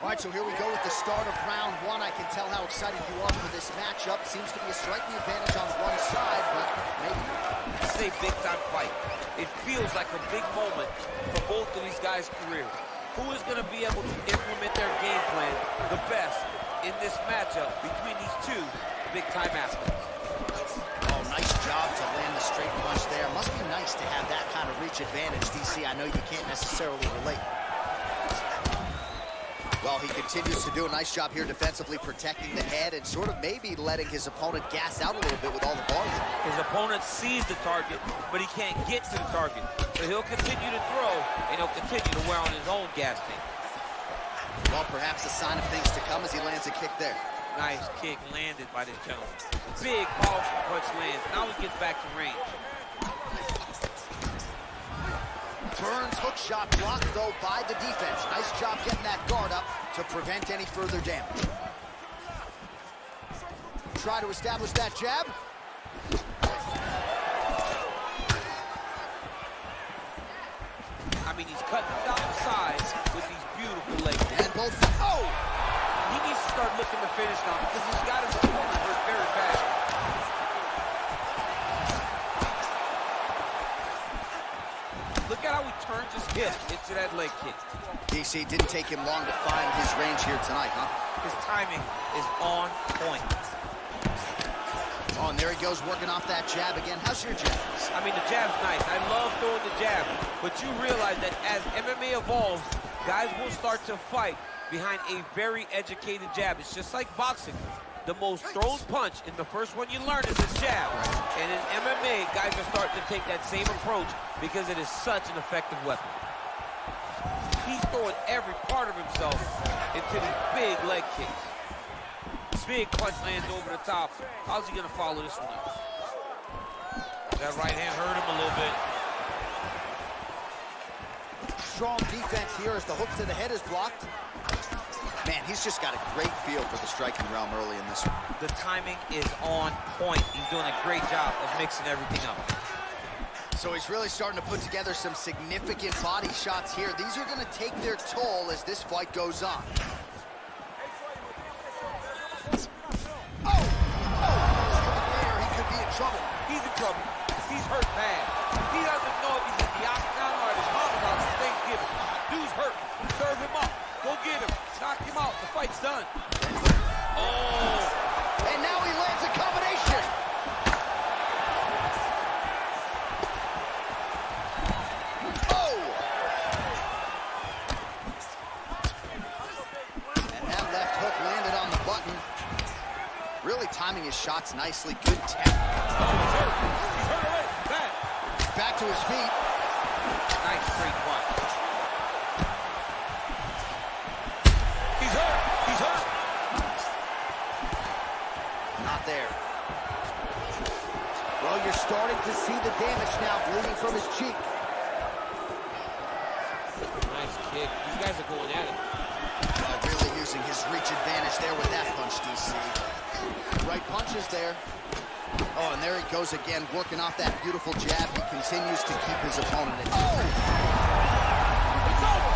All right, so here we go with the start of round one. I can tell how excited you are for this matchup. Seems to be a striking advantage on one side, but maybe. This is a big-time fight. It feels like a big moment for both of these guys' careers. Who is going to be able to implement their game plan the best in this matchup between these two big-time athletes? Oh, nice job to land the straight punch there. Must be nice to have that kind of reach advantage, DC. I know you can't necessarily relate. Well, he continues to do a nice job here defensively, protecting the head and sort of maybe letting his opponent gas out a little bit with all the bars. His opponent sees the target, but he can't get to the target. So he'll continue to throw, and he'll continue to wear on his own gas tank. Well, perhaps a sign of things to come as he lands a kick there. Nice kick landed by this Jones. Big, powerful punch lands. Now he gets back to range. Turns, hook shot blocked, though, by the defense. Nice job getting that guard up to prevent any further damage. Try to establish that jab. I mean, he's cutting down the sides with these beautiful legs. And both, oh! He needs to start looking to finish now because he's got his opponent hurt very bad. Look at how he turns his hip into that leg kick. DC, didn't take him long to find his range here tonight, huh? His timing is on point. Oh, and there he goes, working off that jab again. How's your jab? I mean, the jab's nice. I love throwing the jab. But you realize that as MMA evolves, guys will start to fight behind a very educated jab. It's just like boxing. The most thrown punch in the first one you learn is a jab. And in MMA, guys are starting to take that same approach because it is such an effective weapon. He's throwing every part of himself into these big leg kicks. Big punch lands over the top. How's he gonna follow this one up? That right hand hurt him a little bit. Strong defense here as the hook to the head is blocked. Man, he's just got a great feel for the striking realm early in this one. The timing is on point. He's doing a great job of mixing everything up. So he's really starting to put together some significant body shots here. These are going to take their toll as this fight goes on. Oh! There, he could be in trouble. He's in trouble. He's hurt bad. He doesn't know if he's in the octagon or at his mama's house on Thanksgiving. Dude's hurt. Serve him up. Go get him. Knock him out. The fight's done. Oh! And now he lands a combination. Oh! And that left hook landed on the button. Really timing his shots nicely. Good tap. Oh, he's hurt. He's hurt already. Bad. Back to his feet. Nice straight punch. He's hurt. He's hurt. Not there. Well, you're starting to see the damage now, bleeding from his cheek. Nice kick. These guys are going at it. Really using his reach advantage there with that punch, DC. Right punches there. Oh, and there he goes again, working off that beautiful jab. He continues to keep his opponent in. Oh! It's over.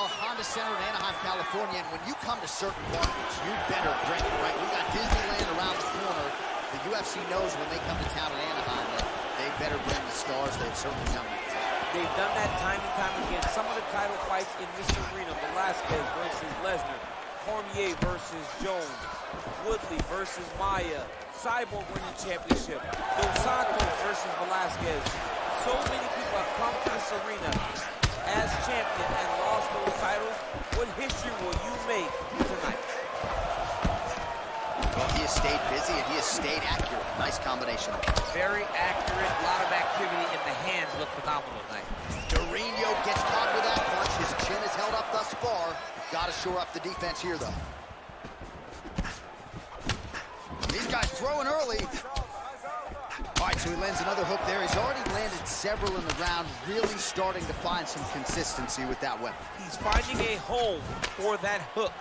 Well, Honda Center in Anaheim, California, and when you come to certain markets, you better bring it, right? We got Disneyland around the corner. The UFC knows when they come to town in Anaheim that they better bring the stars. They've certainly done that. They've done that time and time again. Some of the title fights in this arena, Velasquez versus Lesnar, Cormier versus Jones, Woodley versus Maia, Cyborg winning championship, Dos Santos versus Velasquez. So many people have come to this arena as champion and lost those titles. What history will you make tonight? Well, he has stayed busy and he has stayed accurate. Nice combination. Very accurate, a lot of activity in the hands. Look phenomenal tonight. Dorino gets caught with that punch. His chin is held up thus far. Got to shore up the defense here, though. These guys throwing early. All right, so he lands another hook there. He's already landed several in the round, really starting to find some consistency with that weapon. He's finding a home for that hook.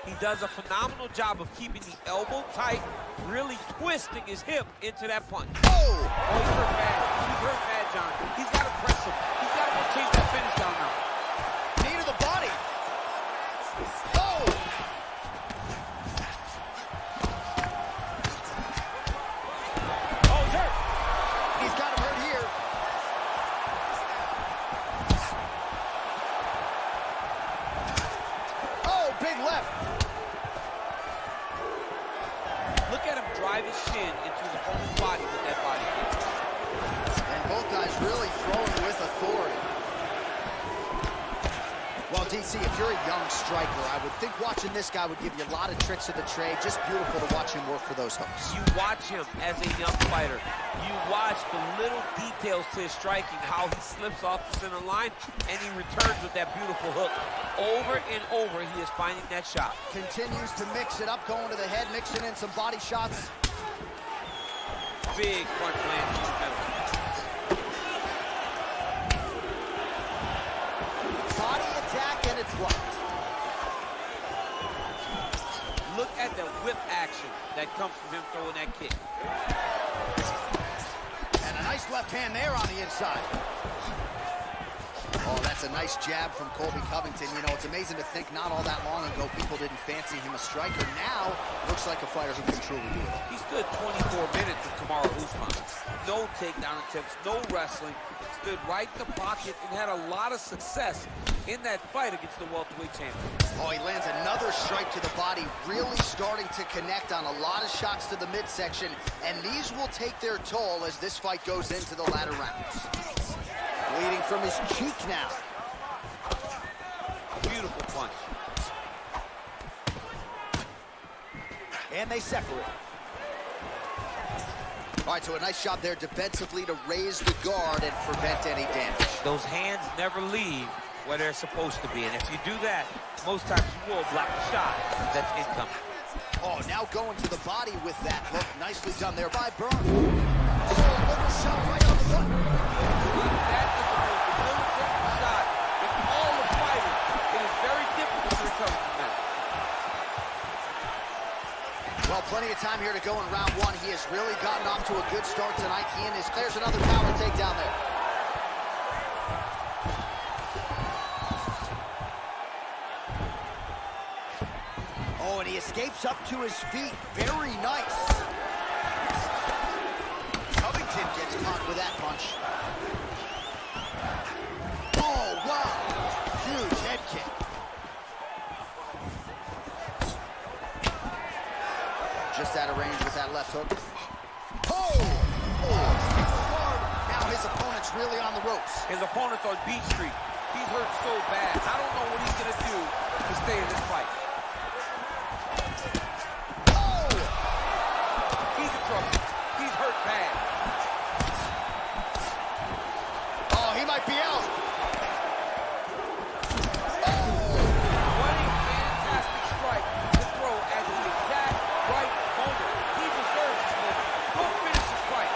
He does a phenomenal job of keeping the elbow tight, really twisting his hip into that punch. Oh! Oh, he's hurt bad. He's hurt bad, John. He's got to press him. He's got to go chase that finish down now. Knee to the body. Oh! Oh, he's hurt. He's got him hurt here. Oh, big left. Look at him drive his shin into his opponent's body with that body kick. And both guys really throwing with authority. Well, DC, if you're a young striker, I would think watching this guy would give you a lot of tricks of the trade. Just beautiful to watch him work for those hooks. You watch him as a young fighter. You watch the little details to his striking, how he slips off the center line, and he returns with that beautiful hook. Over and over, he is finding that shot. Continues to mix it up, going to the head, mixing in some body shots. Big punch lands. Body attack, and it's blocked. Look at the whip action that comes from him throwing that kick. And a nice left hand there on the inside. Oh, that's a nice jab from Colby Covington. You know, it's amazing to think not all that long ago people didn't fancy him a striker. Now, looks like a fighter who can truly do it. He stood 24 minutes with Kamaru Usman. No takedown attempts, no wrestling. Stood right in the pocket and had a lot of success in that fight against the welterweight champion. Oh, he lands another strike to the body, really starting to connect on a lot of shots to the midsection, and these will take their toll as this fight goes into the latter rounds. Bleeding from his cheek now. Beautiful punch. And they separate. All right, so a nice job there defensively to raise the guard and prevent any damage. Those hands never leave where they're supposed to be, and if you do that, most times you will block the shot that's incoming. Oh, now going to the body with that hook. Nicely done there by Burns. Oh, another shot right on the butt. That is the most debilitating shot in all of fighting. It is very difficult to recover from that. Well, plenty of time here to go in round one. He has really gotten off to a good start tonight. He and his there's another power takedown there. Oh, and he escapes up to his feet. Very nice. Covington gets caught with that punch. Oh, wow. Huge head kick. Just out of range with that left hook. Oh! Oh, hard. Now his opponent's really on the ropes. His opponent's on Beach Street. He's hurt so bad. I don't know what he's going to do to stay in this fight. Oh! He's in trouble. He's hurt bad. Oh, he might be out. What a fantastic strike to throw at the exact right moment. He deserves this moment. Go finish this fight.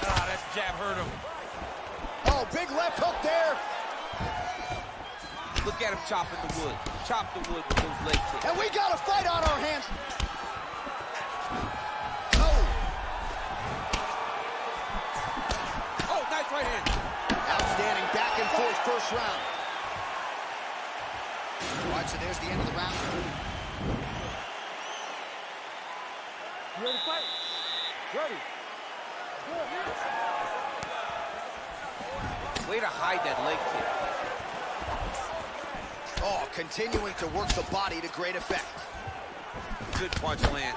Ah, that jab hurt him. Oh, big left hook there. Look at him chopping the wood. Chop the wood with those leg kicks. And we got a fight on our hands. Oh. Oh, nice right hand. Outstanding first round. All right, so there's the end of the round. You ready to fight? Ready. Way to hide that leg kick. Oh, continuing to work the body to great effect. Good punch land.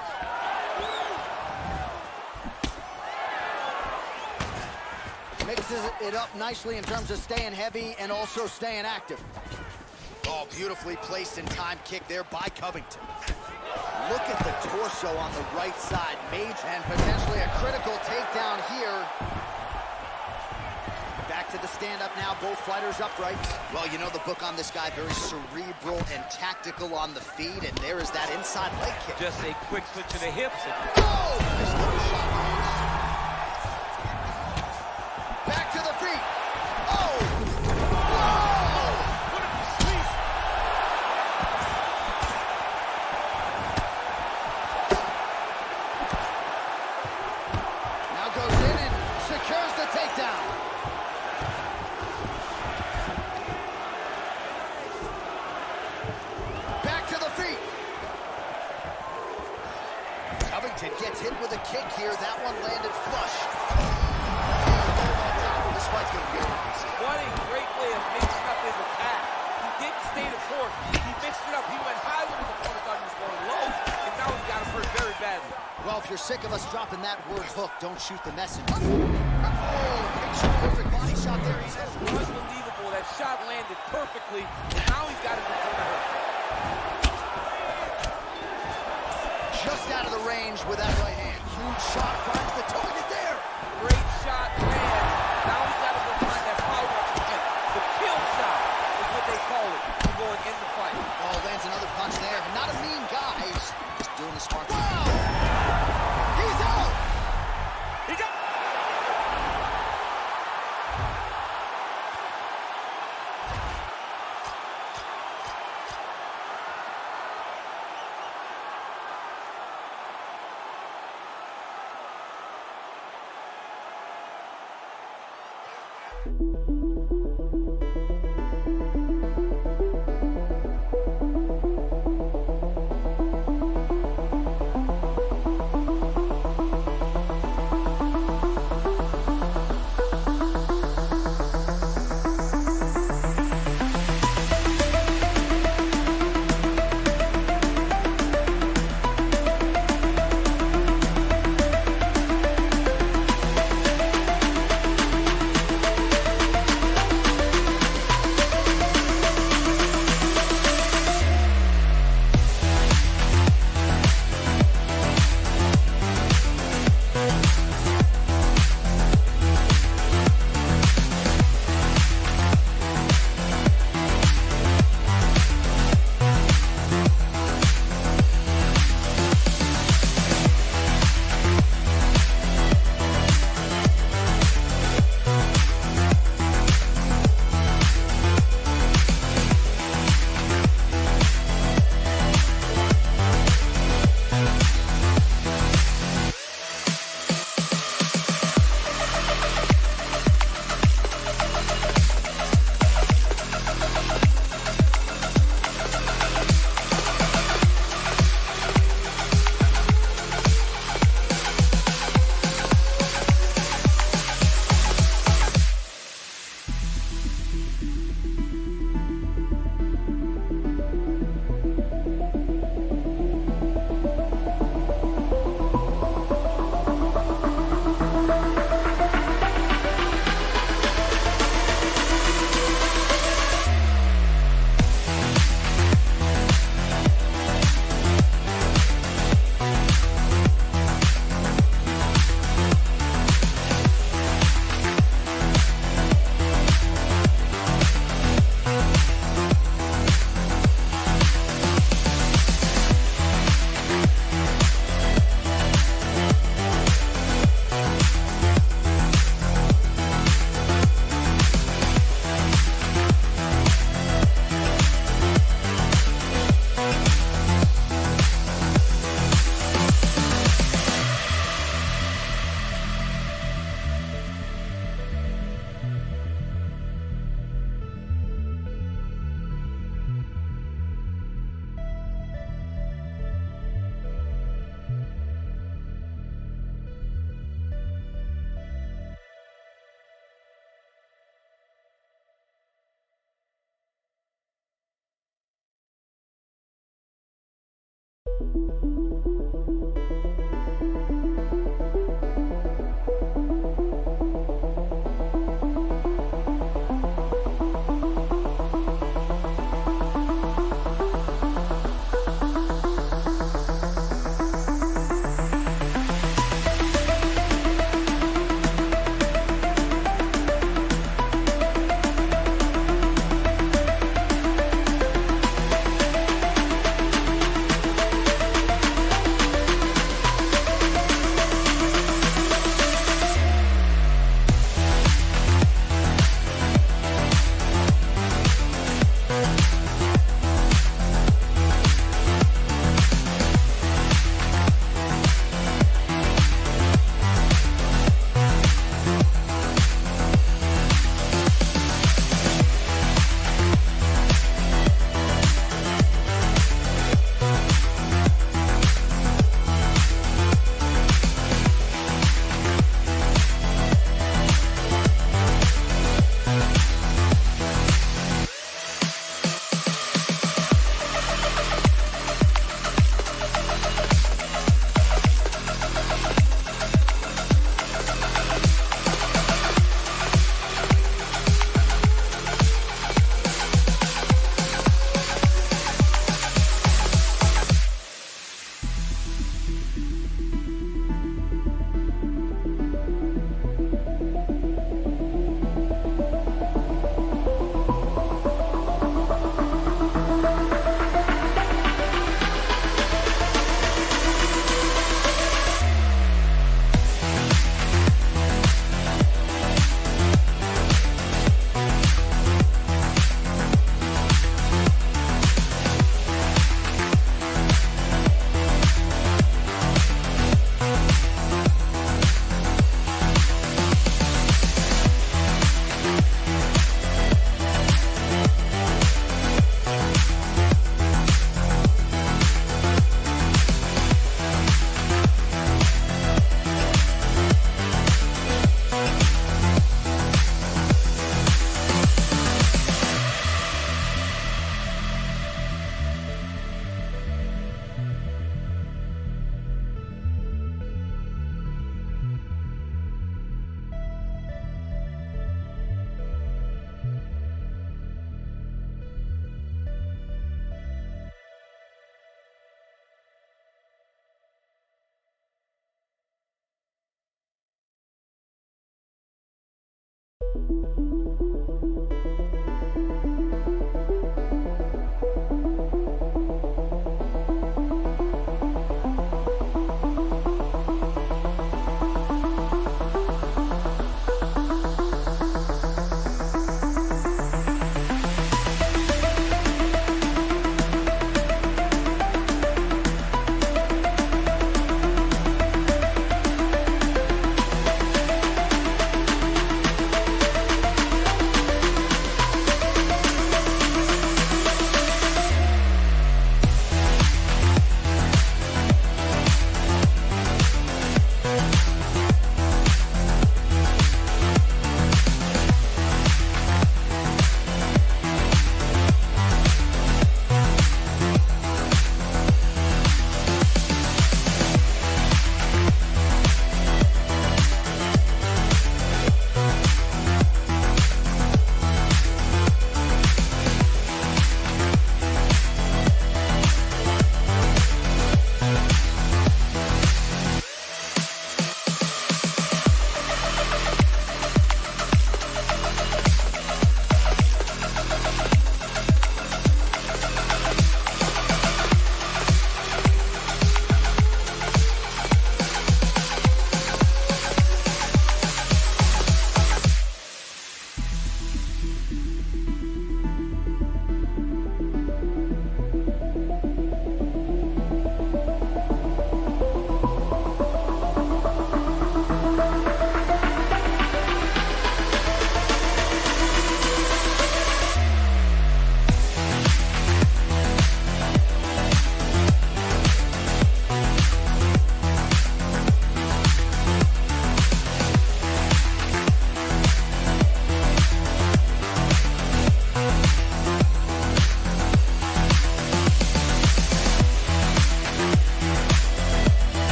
Mixes it up nicely in terms of staying heavy and also staying active. Oh, beautifully placed and timed kick there by Covington. Look at the torso on the right side. Major and potentially a critical takedown here. Back to the stand-up now, both fighters upright. Well, you know the book on this guy, very cerebral and tactical on the feet, and there is that inside leg kick. Just a quick switch to the hips. Oh! Nice little shot lands. Back to the feet. Oh! Whoa! What a squeeze! Now goes in and secures the takedown. Back to the feet. Covington gets hit with a kick here. That one landed flush. This fight's gonna be over. What a great way of mixing up his attack. He didn't stay the course. He mixed it up. He went high when his opponent thought he was going low, and now he's got him hurt very badly. Well, if you're sick of us dropping that word hook, don't shoot the messenger. Oh, picture perfect body shot there. He says, Unbelievable. That shot landed perfectly, and now he's got his opponent hurt. just out of the range with that right hand. Huge shot, finds the target there. Great shot lands. Now he's got to go find that power again. The kill shot is what they call it. To go and end the fight. Oh, lands another punch there. Not a mean guy. He's just doing the smart thing. Wow! He's out! He got...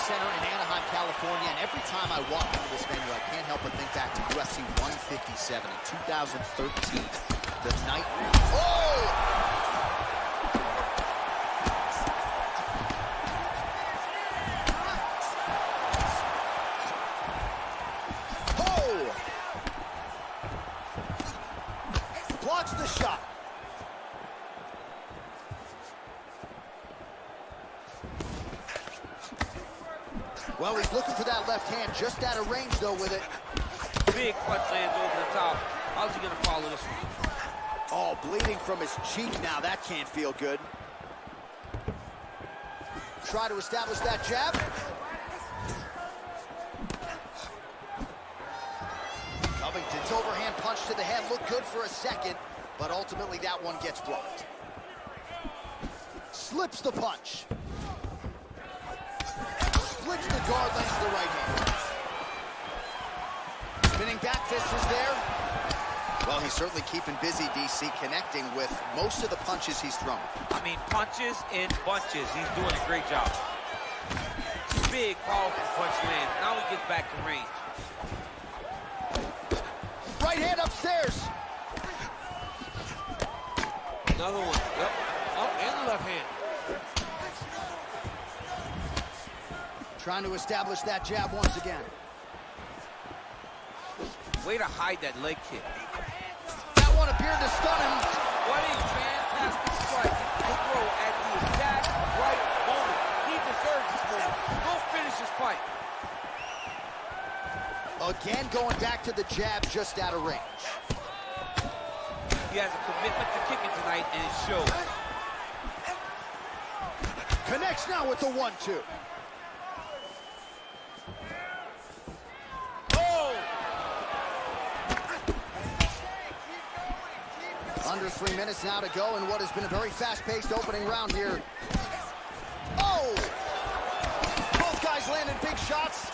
Center in Anaheim, California, and every time I walk into this venue, I can't help but think back to UFC 157 in 2013. The night... Oh! Well, he's looking for that left hand, just out of range, though, with it. Big punch lands over the top. How's he gonna follow this one? Oh, bleeding from his cheek now. That can't feel good. Try to establish that jab. Covington's overhand punch to the head looked good for a second, but ultimately that one gets blocked. Slips the punch. Splits the guard, lands the right hand. Spinning back fist is there. Well, he's certainly keeping busy, DC, connecting with most of the punches he's thrown. I mean, punches in bunches. He's doing a great job. Big, powerful punch lands. Now he gets back to range. Right hand upstairs. Another one. Yep. Up and the left hand. Trying to establish that jab once again. Way to hide that leg kick. That one appeared to stun him. What a fantastic strike to throw at the exact right moment. He deserves this moment. Go finish his fight. Again, going back to the jab just out of range. He has a commitment to kicking tonight, and it shows. Connects now with the 1-2. Under 3 minutes now to go in what has been a very fast-paced opening round here. Oh! Both guys landing big shots.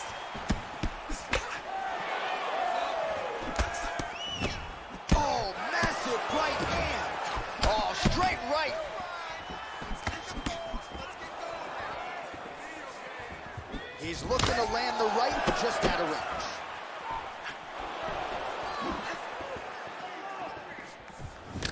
Oh, massive right hand. Oh, straight right. He's looking to land the right, just out of range.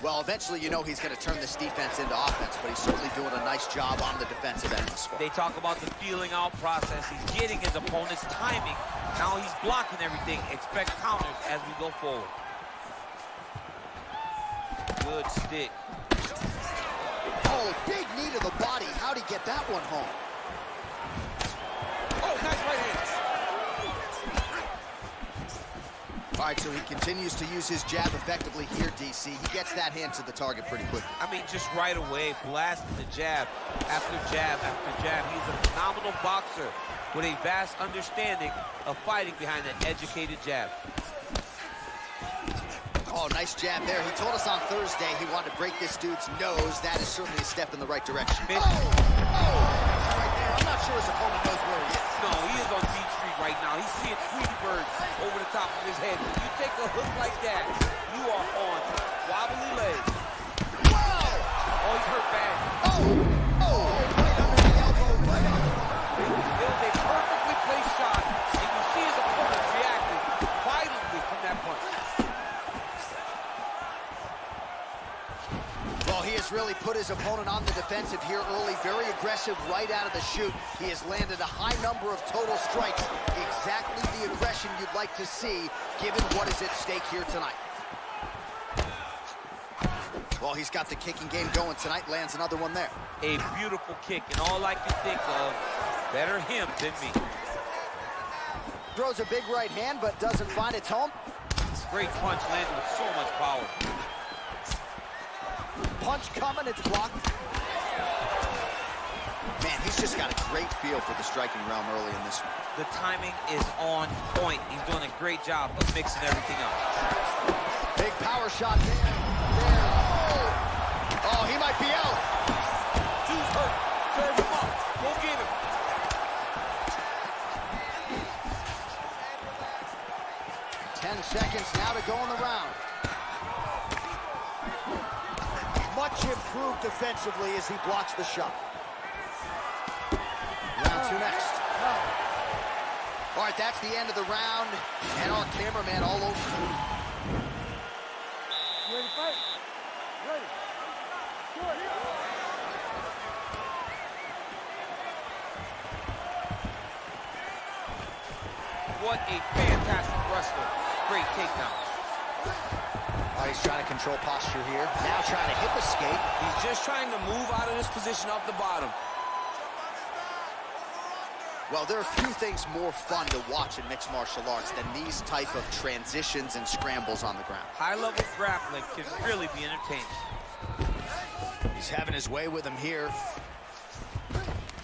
Well, eventually, you know he's going to turn this defense into offense, but he's certainly doing a nice job on the defensive end of the squad. They talk about the feeling out process. He's getting his opponent's timing. Now he's blocking everything. Expect counters as we go forward. Good stick. Oh, big knee to the body. How'd he get that one home? Oh, nice right hand. All right, so he continues to use his jab effectively here, DC. He gets that hand to the target pretty quickly. I mean, just right away, blasting the jab after jab after jab. He's a phenomenal boxer with a vast understanding of fighting behind an educated jab. Oh, nice jab there. He told us on Thursday he wanted to break this dude's nose. That is certainly a step in the right direction. Oh! Right there. I'm not sure his opponent knows where he is. No, he is on Beach Street right now. He's seeing Tweety birds over the top of his head. When you take a hook like that, you are on wobbly legs. Wow! Oh, he's hurt bad. Oh! Right under the elbow, right on the line. It was a perfectly placed shot, and you see his opponent reacting violently from that punch. Well, he has really put his opponent on the defensive here early. Very aggressive right out of the chute. He has landed a high number of total strikes. Exactly the aggression you'd like to see, given what is at stake here tonight. Well, he's got the kicking game going tonight. Lands another one there. A beautiful kick, and all I can think of, better him than me. Throws a big right hand, but doesn't find its home. Great punch landed with so much power. Punch coming, it's blocked. Man, he's just got a great feel for the striking realm early in this one. The timing is on point. He's doing a great job of mixing everything up. Big power shot there. Oh, he might be out. Dude's hurt. Serve him up. Go get him. Seconds now to go in the round. Much improved defensively as he blocks the shot. Round two next. All right, that's the end of the round. And our cameraman all over. You ready to fight? Ready. Good. What a fantastic wrestler. Great takedown. Oh, he's trying to control posture here. Now trying to hip escape. He's just trying to move out of this position off the bottom. Well, there are few things more fun to watch in mixed martial arts than these type of transitions and scrambles on the ground. High-level grappling can really be entertaining. He's having his way with him here.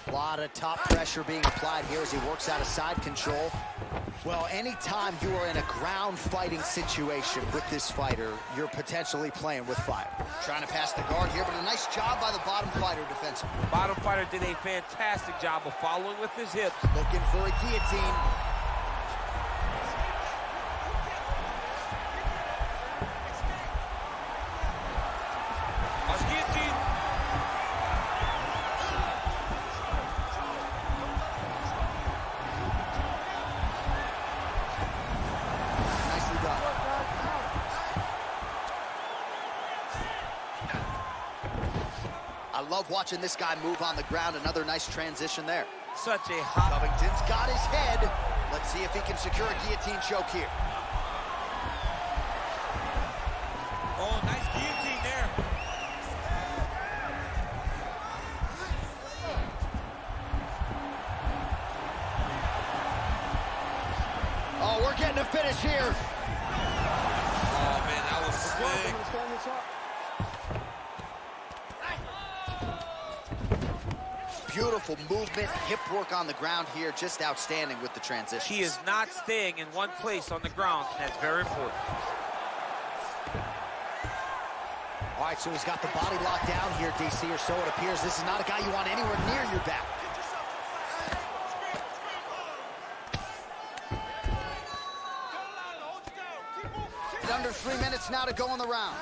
A lot of top pressure being applied here as he works out of side control. Well, anytime you are in a ground fighting situation with this fighter, you're potentially playing with fire. Trying to pass the guard here, but a nice job by the bottom fighter defensively. Bottom fighter did a fantastic job of following with his hips. Looking for a guillotine. Guillotine. Nicely done. I love watching this guy move on the ground. Another nice transition there. Such a hot... Covington's got his head. Let's see if he can secure a guillotine choke here. Oh, nice guillotine there. Oh, we're getting a finish here. Oh, man, that was sick. Beautiful movement, hip work on the ground here, just outstanding with the transition. He is not staying in one place on the ground, and that's very important. All right, so he's got the body locked down here, DC, or so it appears. This is not a guy you want anywhere near your back. Under 3 minutes now to go in the round.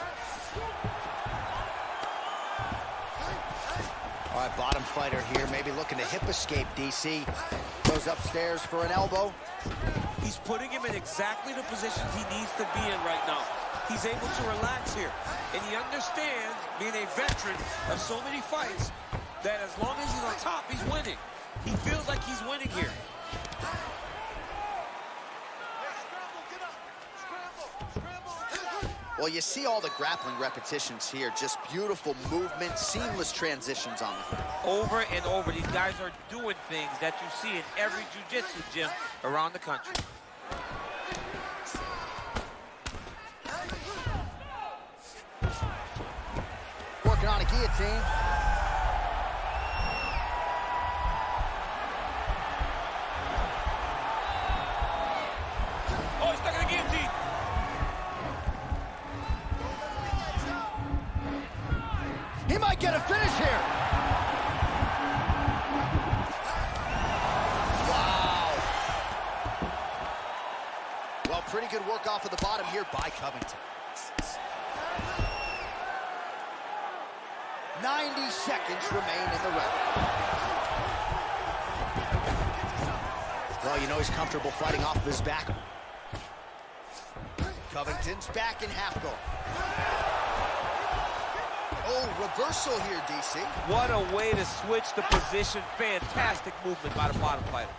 All right, bottom fighter here, maybe looking to hip escape, DC. Goes upstairs for an elbow. He's putting him in exactly the positions he needs to be in right now. He's able to relax here, and he understands, being a veteran of so many fights, that as long as he's on top, he's winning. He feels like he's winning here. Well, you see all the grappling repetitions here. Just beautiful movement, seamless transitions on the field. Over and over, these guys are doing things that you see in every jiu-jitsu gym around the country. Working on a guillotine. Oh, he's stuck in the guillotine. He might get a finish here. Wow. Well, pretty good work off of the bottom here by Covington. 90 seconds remain in the round. Well, you know he's comfortable fighting off of his back. Covington's back in half guard. Oh, reversal here, DC. What a way to switch the position. Fantastic movement by the bottom fighter.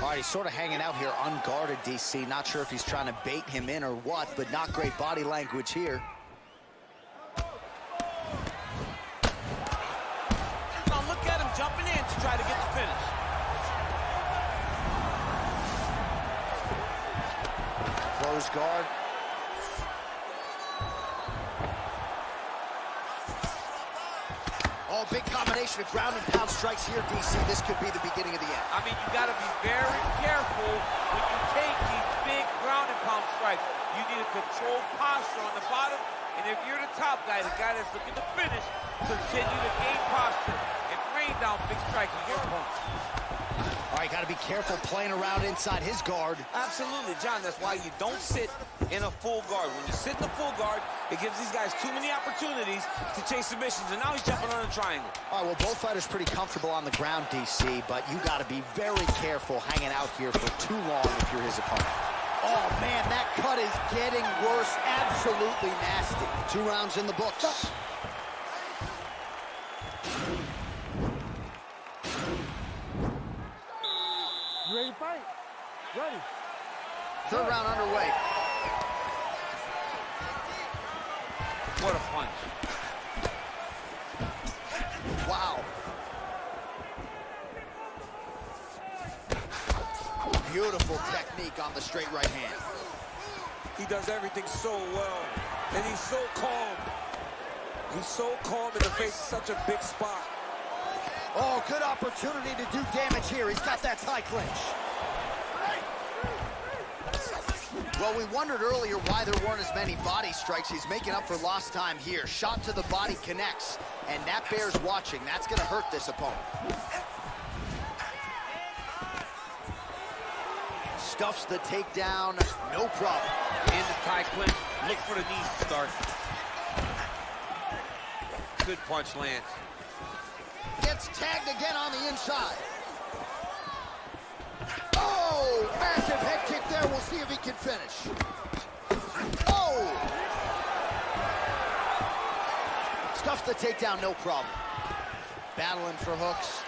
All right, he's sort of hanging out here unguarded, DC. Not sure if he's trying to bait him in or what, but not great body language here. Now look at him jumping in to try to get the finish. Close guard. Oh, big combination of ground and pound strikes here, DC. This could be the beginning of the end. I mean, you got to be very careful when you take these big ground and pound strikes. You need a controlled posture on the bottom, and if you're the top guy, the guy that's looking to finish, continue to gain posture and rain down big strikes on your opponent. All right, got to be careful playing around inside his guard. Absolutely, John. That's why you don't sit in a full guard. When you sit in a full guard, it gives these guys too many opportunities to chase submissions, and now he's jumping on a triangle. All right, well, both fighters pretty comfortable on the ground, DC, but you got to be very careful hanging out here for too long if you're his opponent. Oh, man, that cut is getting worse. Absolutely nasty. 2 rounds in the books. You ready to fight? Ready. 3rd round underway. What a punch. Beautiful technique on the straight right hand. He does everything so well, and he's so calm. He's so calm in the face of such a big spot. Oh, good opportunity to do damage here. He's got that tie clinch. Well, we wondered earlier why there weren't as many body strikes. He's making up for lost time here. Shot to the body connects, and that bears watching. That's going to hurt this opponent. Stuffs the takedown, no problem. In the tie clinch, look for the knees to start. Good punch lands. Gets tagged again on the inside. Oh, massive head kick there. We'll see if he can finish. Oh! Stuffs the takedown, no problem. Battling for hooks.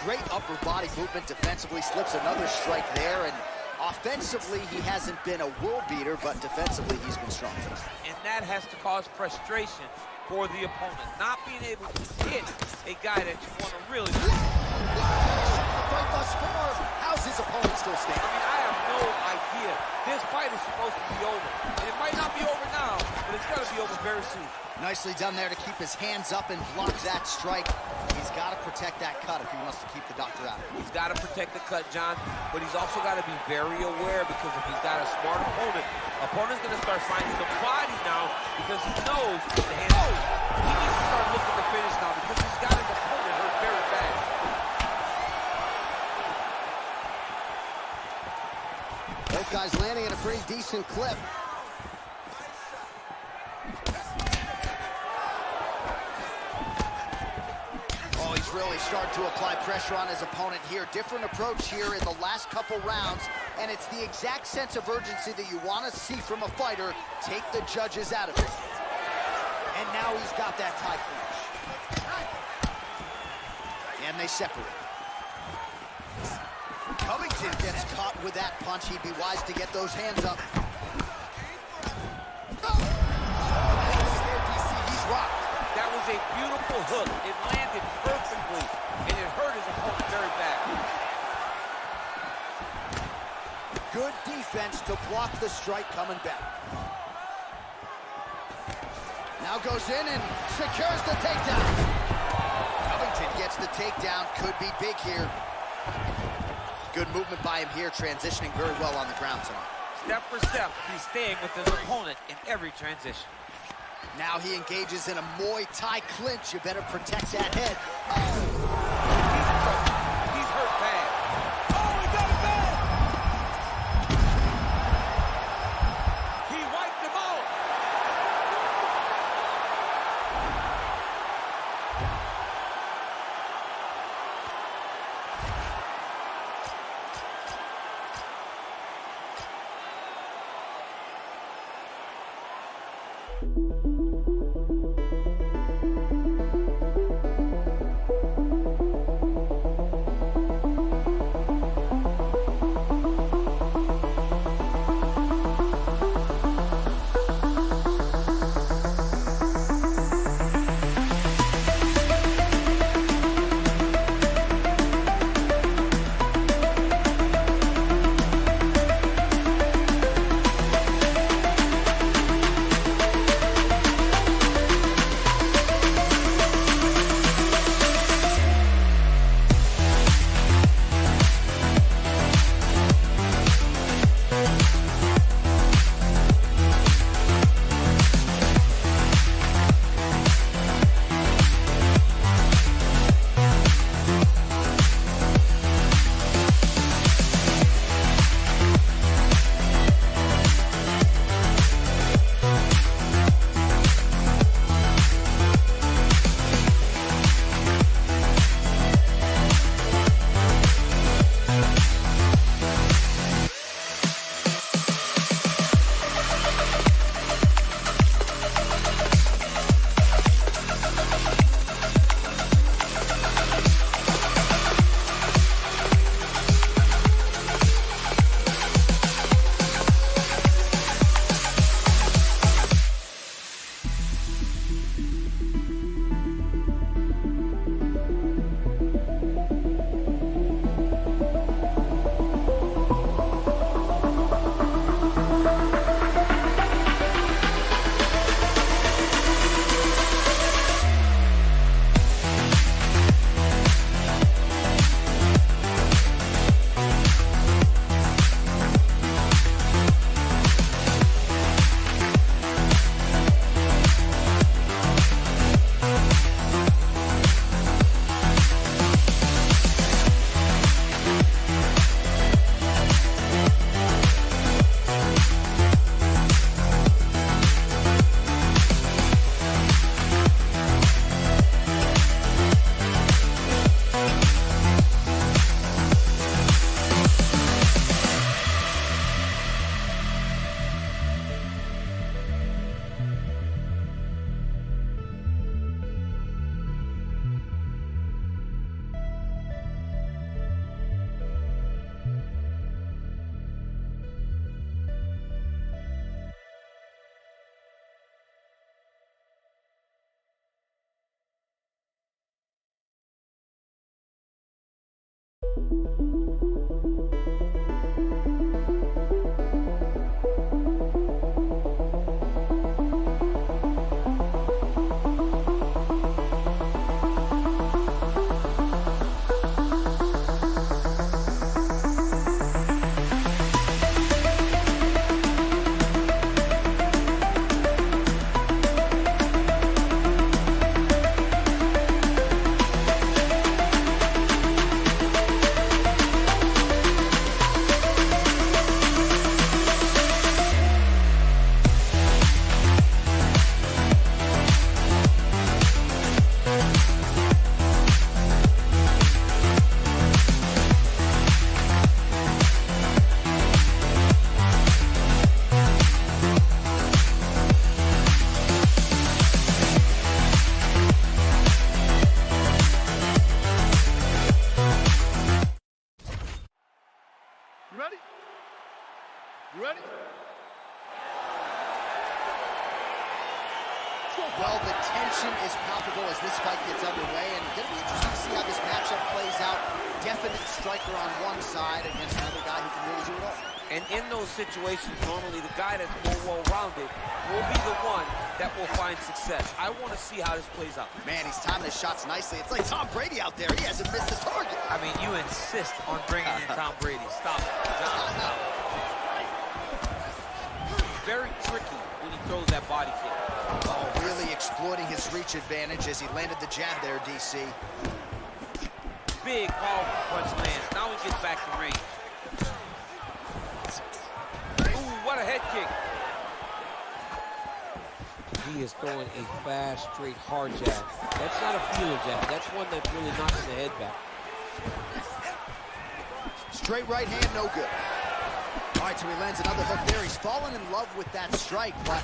Great upper body movement defensively, slips another strike there, and offensively, he hasn't been a world beater, but defensively, he's been strong. And that has to cause frustration for the opponent. Not being able to hit a guy that you want to really... Right thus far, how's his opponent still standing? I mean, I have no idea. This fight is supposed to be over. And it might not be over now, but it's going to be over very soon. Nicely done there to keep his hands up and block that strike. He's got to protect that cut if he wants to keep the doctor out. He's got to protect the cut, John, but he's also got to be very aware, because if he's got a smart opponent's going to start finding the body now because he knows the hands. Oh! He needs to start looking to finish now because he's got his opponent hurt very bad. Both guys landing at a pretty decent clip. Oh, he's really starting to apply pressure on his opponent here. Different approach here in the last couple rounds, and it's the exact sense of urgency that you want to see from a fighter. Take the judges out of it. And now he's got that tie clinch. And they separate. Covington gets caught with that punch. He'd be wise to get those hands up. He's rocked. That was a beautiful hook. It landed perfectly, and it hurt his opponent very bad. Good defense to block the strike coming back. Now goes in and secures the takedown. Covington gets the takedown. Could be big here. Good movement by him here, transitioning very well on the ground tonight. Step for step, he's staying with his opponent in every transition. Now he engages in a Muay Thai clinch. You better protect that head. Oh. He's hurt bad. Oh, he got it back! He wiped him out. You ready? You ready? Well, the tension is palpable as this fight gets underway, and it's going to be interesting to see how this matchup plays out. Definite striker on one side against another guy who can really do it all. And in those situations, normally the guy that's more well-rounded will be the one that will find success. I want to see how this plays out. Man, he's timing his shots nicely. It's like Tom Brady out there. He hasn't missed a target. I mean, you insist on bringing in Tom Brady. Stop it. Stop. Very tricky when he throws that body kick. Oh, really exploiting his reach advantage as he landed the jab there, DC. Big, powerful punch lands. Now he gets back to range. Ooh, what a head kick. He is throwing a fast, straight, hard jab. That's not a feeler jab. That's one that really knocks the head back. Straight right hand, no good. All right, so he lands another hook there. He's fallen in love with that strike, but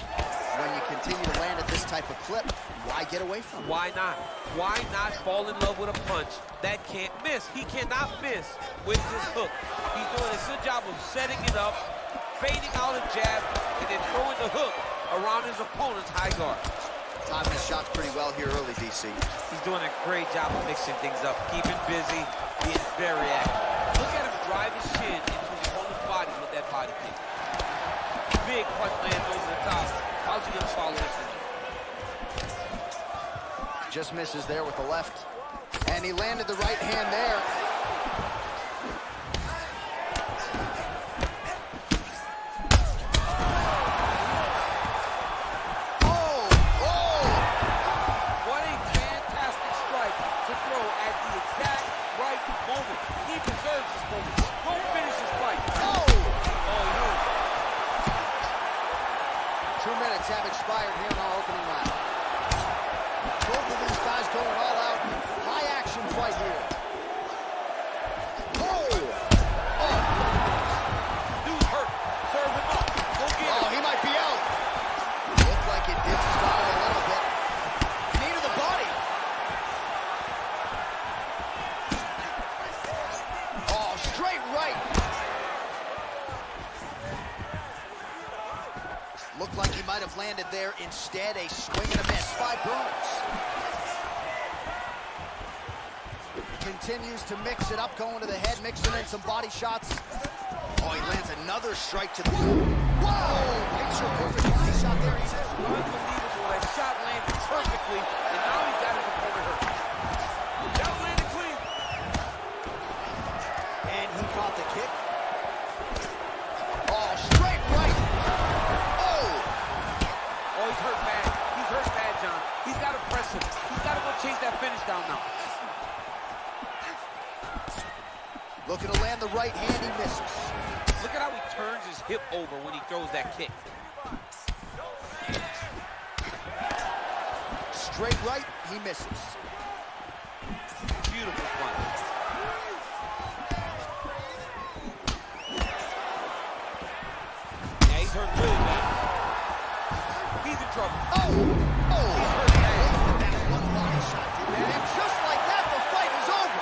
when you continue to land at this type of clip, why get away from it? Why not? Why not fall in love with a punch that can't miss? He cannot miss with his hook. He's doing a good job of setting it up, fading out a jab, and then throwing the hook around his opponent's high guard. Timing his shots pretty well here early, DC. He's doing a great job of mixing things up, keeping busy, being very active. Look at him drive his shin into his opponent's body with that body kick. Big punch lands over the top. How's he gonna follow this one? Just misses there with the left. And he landed the right hand there. Have expired here in our opening round. Both of these guys going all out. High action fight here. Oh! Oh! Dude hurt. Serve him up. Go get him. Oh, he might be out. Looked like it did start a little bit. Knee to the body. Oh, straight right. Looked like he might have landed there. Instead, a swing and a miss by Burns. Continues to mix it up, going to the head, mixing in some body shots. Oh, he lands another strike to the... Whoa! Picture perfect body shot there. He's unbelievable. That shot landed perfectly, and now he's got his opponent hurt. That landed clean. And he caught the kick. Oh, straight right. Oh, he's hurt bad. He's hurt bad, John. He's got to press him. He's got to go chase that finish down now. Looking to land the right hand, he misses. Look at how he turns his hip over when he throws that kick. Straight right, he misses. Beautiful punch. Yeah, he's hurt really bad. He's in trouble. Oh! Oh! He's hurt bad. That one body shot did that. And just like that, the fight is over.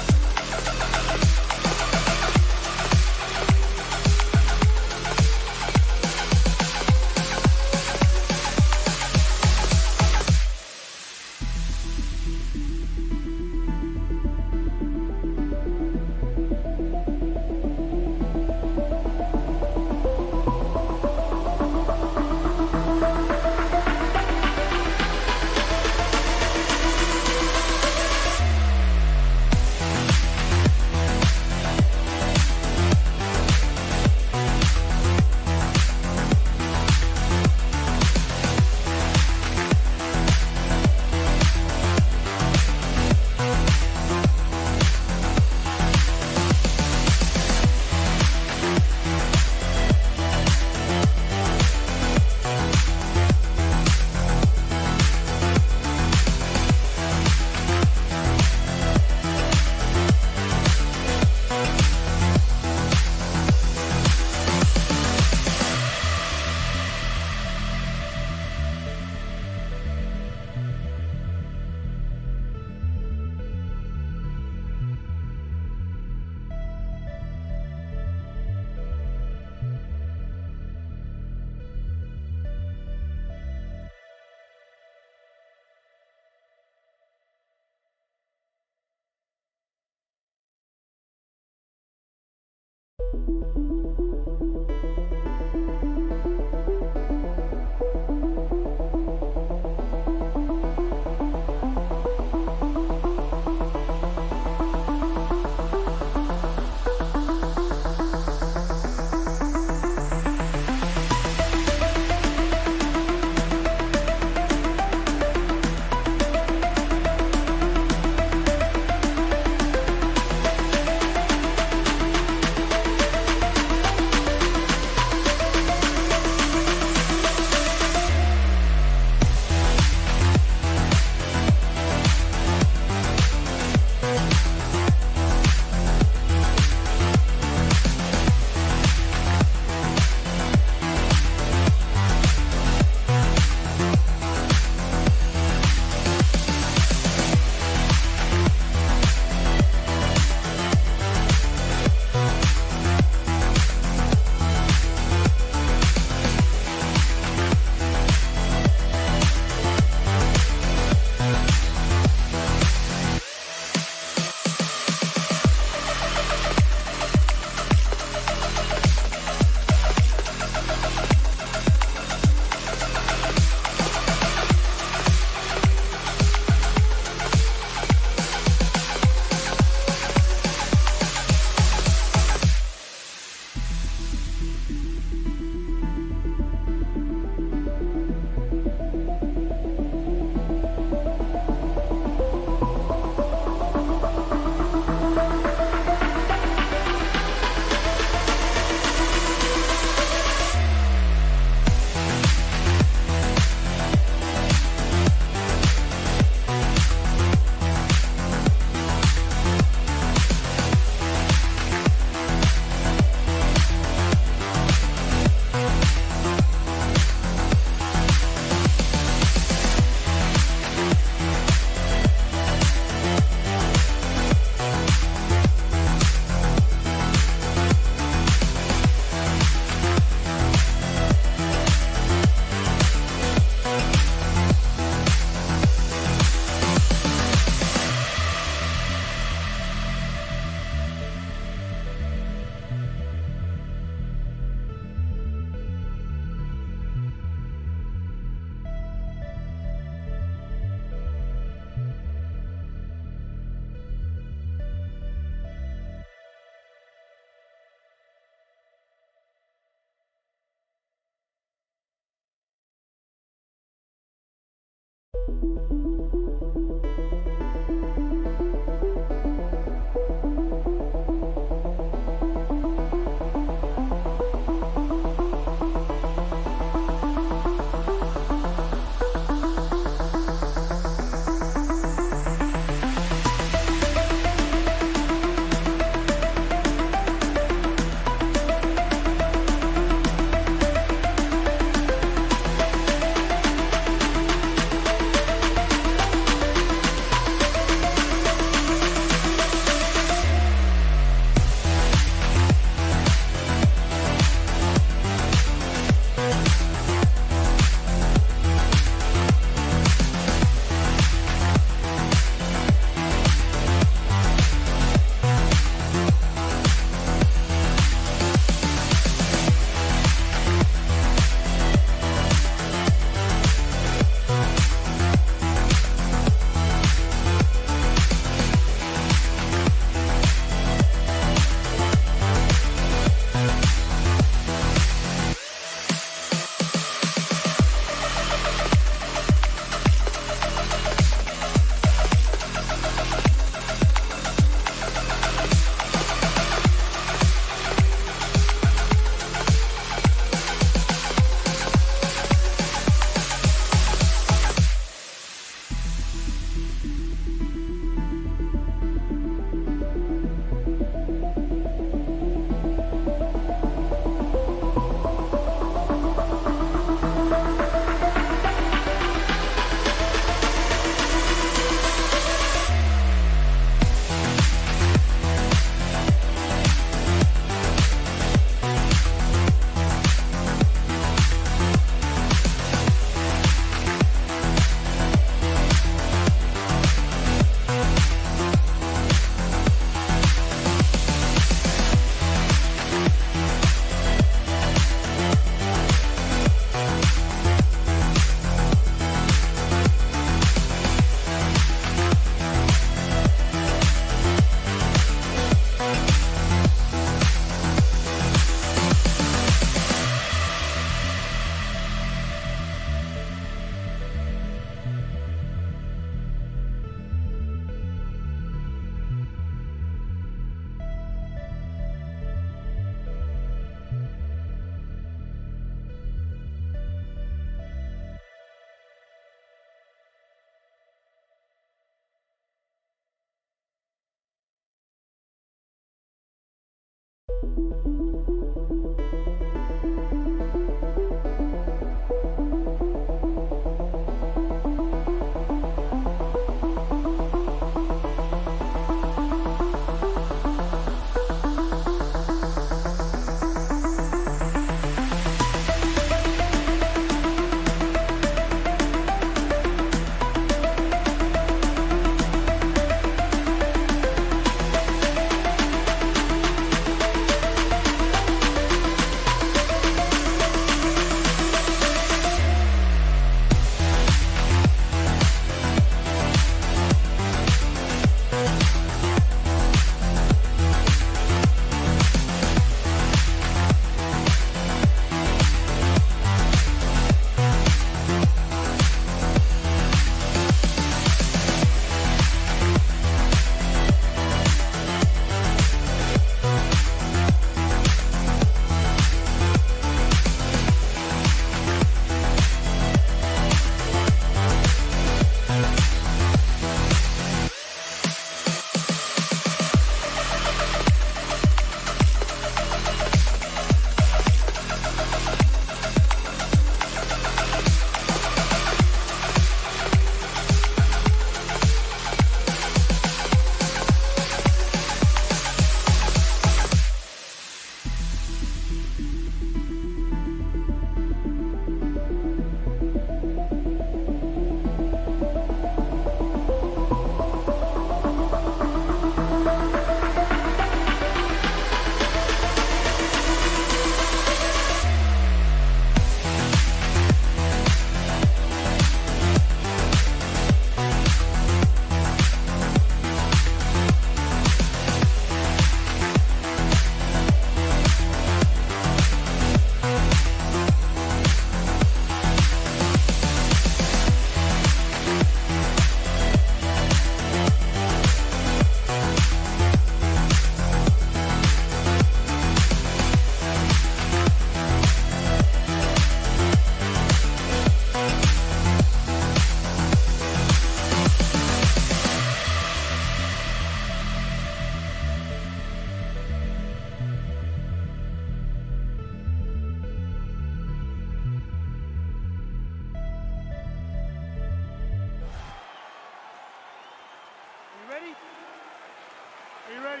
Are you ready?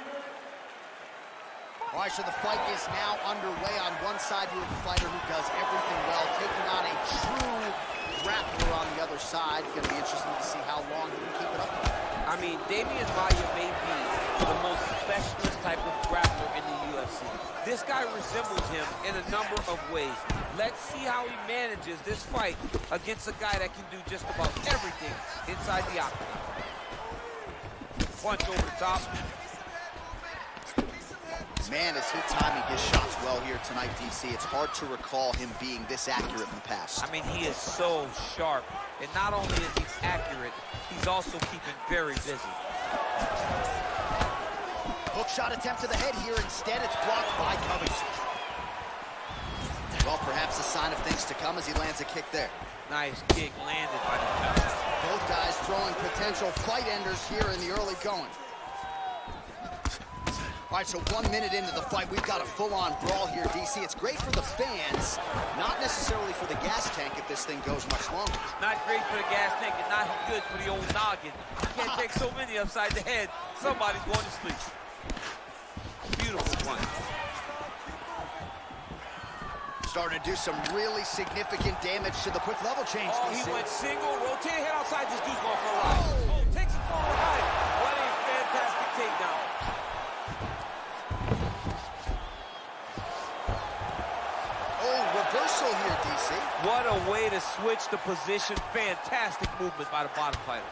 All right, so the fight is now underway. On one side, you have a fighter who does everything well, taking on a true grappler on the other side. It's going to be interesting to see how long he can keep it up. I mean, Damian Maia may be the most specialist type of grappler in the UFC. This guy resembles him in a number of ways. Let's see how he manages this fight against a guy that can do just about everything inside the octagon. Punch over the top. Man, is he timing his shots well here tonight, DC. It's hard to recall him being this accurate in the past. I mean, he is so sharp. And not only is he accurate, he's also keeping very busy. Hook shot attempt to the head here. Instead, it's blocked by Covington. Well, perhaps a sign of things to come as he lands a kick there. Nice kick landed by the judge. Both guys throwing potential fight enders here in the early going. All right, so 1 minute into the fight, we've got a full-on brawl here, DC. It's great for the fans, not necessarily for the gas tank if this thing goes much longer. Not great for the gas tank and not good for the old noggin. You can't take so many upside the head. Somebody's going to sleep. Beautiful one. Starting to do some really significant damage to the quick level change, Oh, DC. he went single, rotate head outside. This dude's going for a ride. Oh, takes it forward high. What a fantastic takedown. Reversal here, DC. What a way to switch the position. Fantastic movement by the bottom fighter.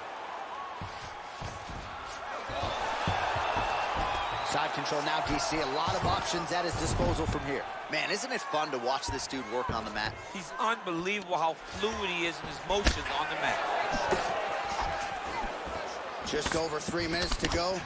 Side control now, DC. A lot of options at his disposal from here. Man, isn't it fun to watch this dude work on the mat? He's unbelievable how fluid he is in his motions on the mat. Just over 3 minutes to go.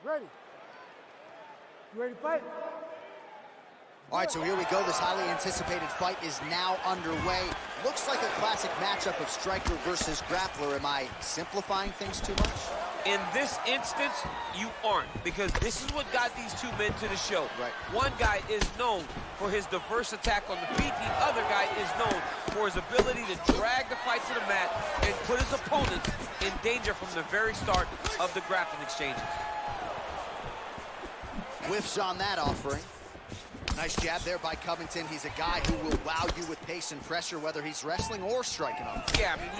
Ready? You ready to fight? All right, so here we go. This highly anticipated fight is now underway. Looks like a classic matchup of striker versus grappler. Am I simplifying things too much? In this instance, you aren't, because this is what got these two men to the show. Right. One guy is known for his diverse attack on the feet. The other guy is known for his ability to drag the fight to the mat and put his opponents in danger from the very start of the grappling exchanges. Whiffs on that offering. Nice jab there by Covington. He's a guy who will wow you with pace and pressure, whether he's wrestling or striking off. Yeah, I mean,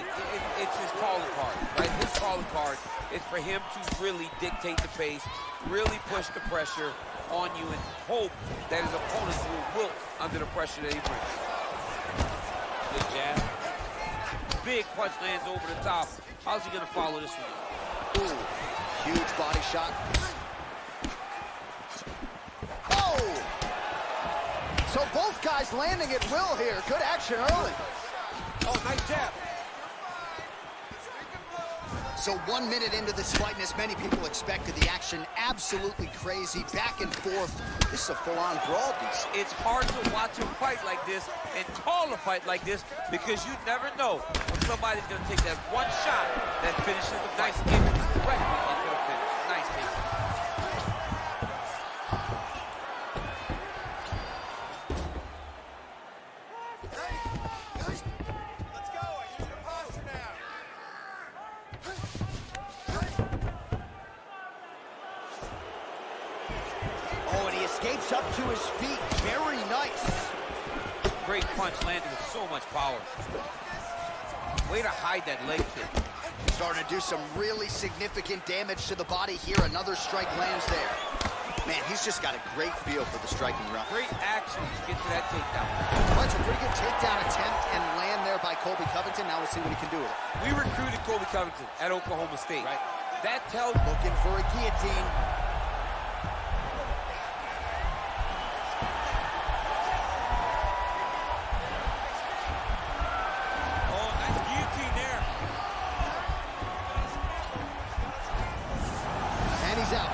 it's his calling card, right? His calling card is for him to really dictate the pace, really push the pressure on you, and hope that his opponents will wilt under the pressure that he brings. Good jab. Big punch lands over the top. How's he gonna follow this one? Ooh, huge body shot. Oh! So both guys landing at will here. Good action early. Oh, nice jab. So 1 minute into this fight, and as many people expected, the action absolutely crazy, back and forth. This is a full-on brawl, DC. It's hard to watch a fight like this and call a fight like this because you never know when somebody's going to take that one shot that finishes the fight. Nice image directly into the finish. Nice take. Escapes up to his feet. Very nice. Great punch landed with so much power. Way to hide that leg kick. Starting to do some really significant damage to the body here. Another strike lands there. Man, he's just got a great feel for the striking round. Great action to get to that takedown. Well, that's a pretty good takedown attempt and land there by Colby Covington. Now we'll see what he can do with it. We recruited Colby Covington at Oklahoma State. Right. That tells... Looking for a guillotine. Out.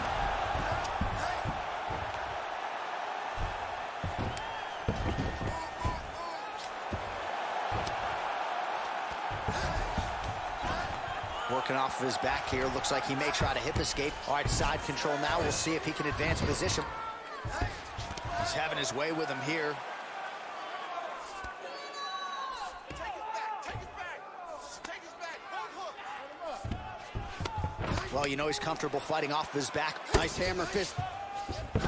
Working off of his back here. Looks like he may try to hip escape. All right, side control now. We'll see if he can advance position. He's having his way with him here. Well, you know he's comfortable fighting off of his back. Nice hammer fist.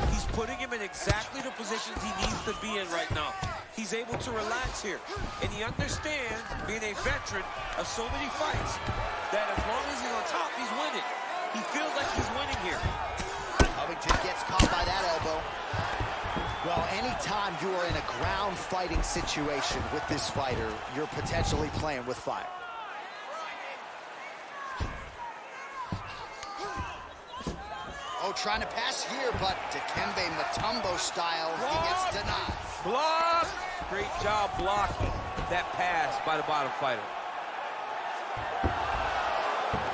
He's putting him in exactly the positions he needs to be in right now. He's able to relax here. And he understands, being a veteran of so many fights, that as long as he's on top, he's winning. He feels like he's winning here. Covington gets caught by that elbow. Well, anytime you are in a ground fighting situation with this fighter, you're potentially playing with fire. Oh, trying to pass here, but Dikembe Mutombo style, he gets denied. Block! Great job blocking that pass by the bottom fighter.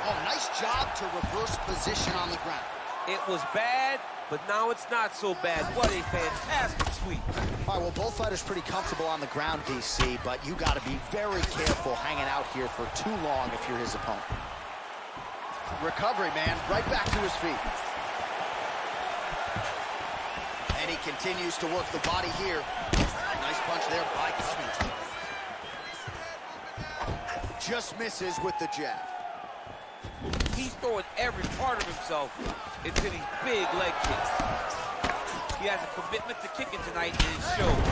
Oh, nice job to reverse position on the ground. It was bad, but now it's not so bad. What a fantastic sweep. All right, well, both fighters pretty comfortable on the ground, DC, but you got to be very careful hanging out here for too long if you're his opponent. Recovery, man, right back to his feet. And he continues to work the body here. Nice punch there by Covington. Just misses with the jab. He's throwing every part of himself into these big leg kicks. He has a commitment to kicking tonight, and it shows.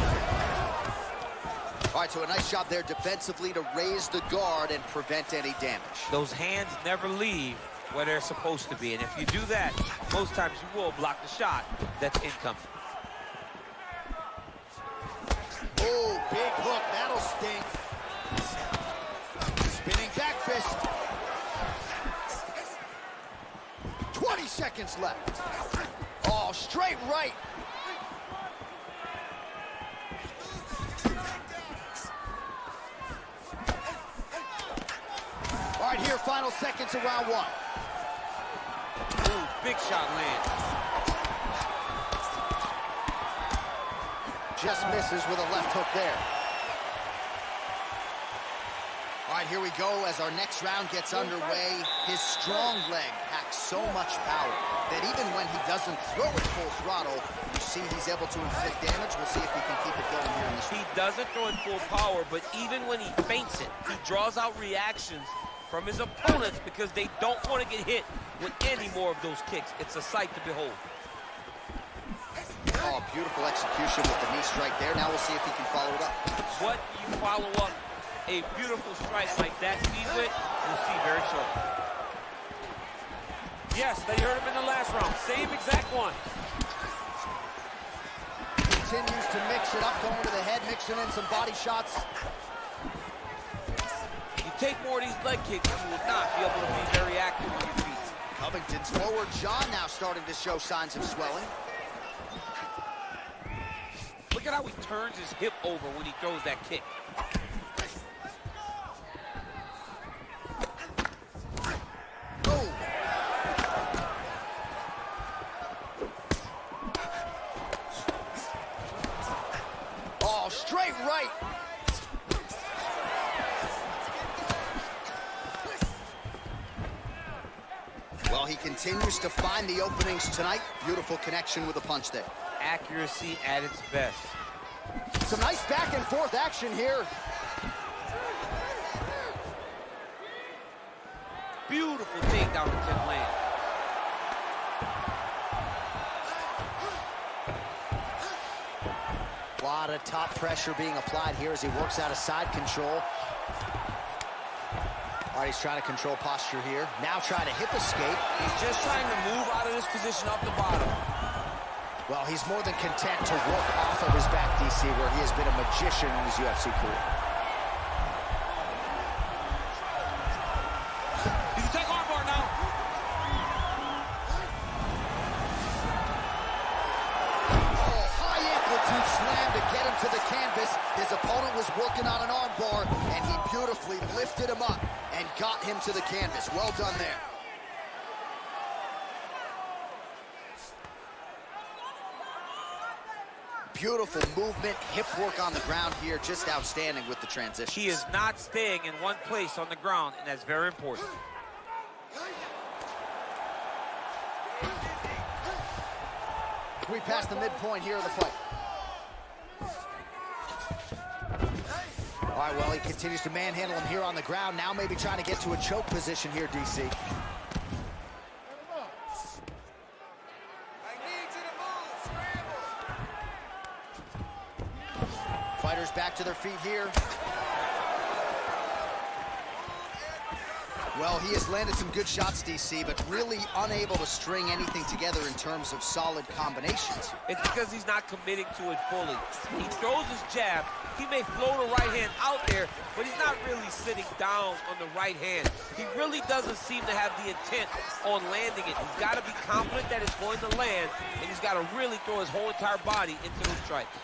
All right, so a nice job there defensively to raise the guard and prevent any damage. Those hands never leave where they're supposed to be, and if you do that, most times you will block the shot that's incoming. Oh, big hook, that'll sting. Spinning back fist. 20 seconds left. Oh, straight right. All right, here, final seconds of round one. Ooh, big shot lands. Just misses with a left hook there. All right, here we go as our next round gets underway. His strong leg packs so much power that even when he doesn't throw it full throttle, you see he's able to inflict damage. We'll see if he can keep it going here in this round. He doesn't throw it full power, but even when he feints it, he draws out reactions from his opponents because they don't want to get hit with any more of those kicks. It's a sight to behold. Oh, beautiful execution with the knee strike there. Now we'll see if he can follow it up. What you follow up a beautiful strike like that speed with, you'll see very shortly. Yes, they heard him in the last round. Same exact one. Continues to mix it up, going to the head, mixing in some body shots. You take more of these leg kicks, you will not be able to be very active on your feet. Covington's lower jaw now starting to show signs of swelling. Look at how he turns his hip over when he throws that kick. Straight right. Well, he continues to find the openings tonight. Beautiful connection with a punch there. Accuracy at its best. Some nice back and forth action here. Beautiful takedown attempt land. A lot of top pressure being applied here as he works out of side control. All right, he's trying to control posture here. Now trying to hip escape. He's just trying to move out of this position off the bottom. Well, he's more than content to work off of his back, DC, where he has been a magician in his UFC career. He can take armbar now. Oh, high amplitude slam to get him to the canvas. His opponent was working on an armbar, and he beautifully lifted him up and got him to the canvas. Well done there. Beautiful movement, hip work on the ground here, just outstanding with the transition. He is not staying in one place on the ground, and that's very important. We passed the midpoint here of the fight. All right, well, he continues to manhandle him here on the ground. Now maybe trying to get to a choke position here, DC. Fighters back to their feet here. Well, he has landed some good shots, DC, but really unable to string anything together in terms of solid combinations. It's because he's not committing to it fully. He throws his jab. He may float a right hand out there, but he's not really sitting down on the right hand. He really doesn't seem to have the intent on landing it. He's got to be confident that it's going to land, and he's got to really throw his whole entire body into those strikes.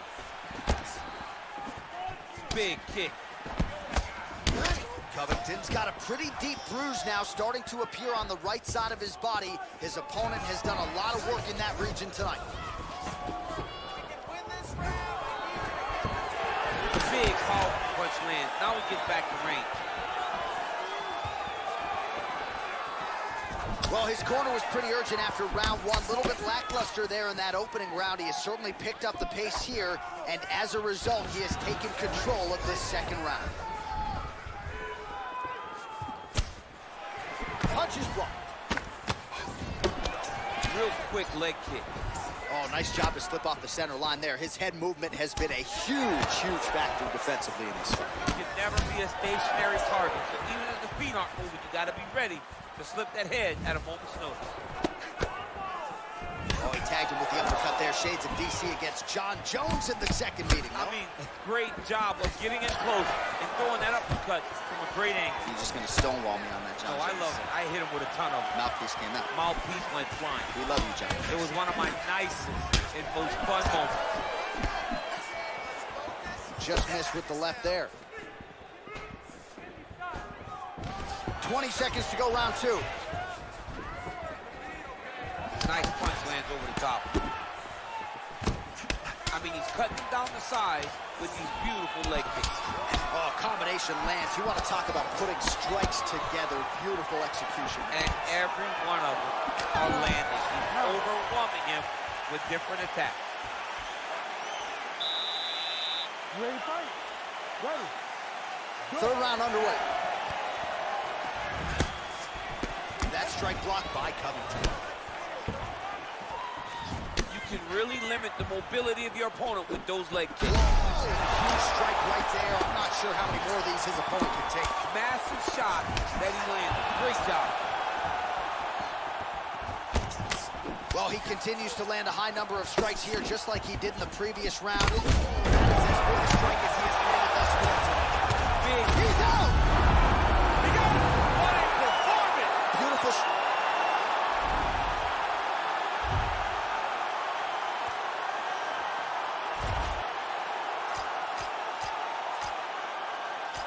Big kick. Covington's got a pretty deep bruise now starting to appear on the right side of his body. His opponent has done a lot of work in that region tonight. Big, powerful punch lands. Now he gets back to range. Well, his corner was pretty urgent after round one. A little bit lackluster there in that opening round. He has certainly picked up the pace here, and as a result, he has taken control of this second round. Punches blocked. Real quick leg kick. Oh, nice job to slip off the center line there. His head movement has been a huge, huge factor defensively in this fight. You can never be a stationary target. So even if the feet aren't moving, you got to be ready to slip that head at a moment's notice. Oh, he tagged him with the uppercut there. Shades of DC against John Jones in the second meeting. No? I mean, great job of getting in close and throwing that uppercut from a great angle. You're just going to stonewall me on that, John Oh, I Jones. love it. I hit him with a ton of them. Mouthpiece came out. Mouthpiece went flying. We love you, John. It was one of my nicest and most fun moments. Just missed with the left there. 20 seconds to go, round two. Nice punch lands over the top. I mean, he's cutting down the size with these beautiful leg kicks. Oh, combination lands. You want to talk about putting strikes together. Beautiful execution. And every one of them are landing. He's overwhelming him with different attacks. Ready to fight? Ready. Third round underway. That strike blocked by Covington. You can really limit the mobility of your opponent with those leg kicks. Huge strike right there. I'm not sure how many more of these his opponent can take. Massive shot that he landed. Great job. Well, he continues to land a high number of strikes here, just like he did in the previous round. That is as good a strike as he has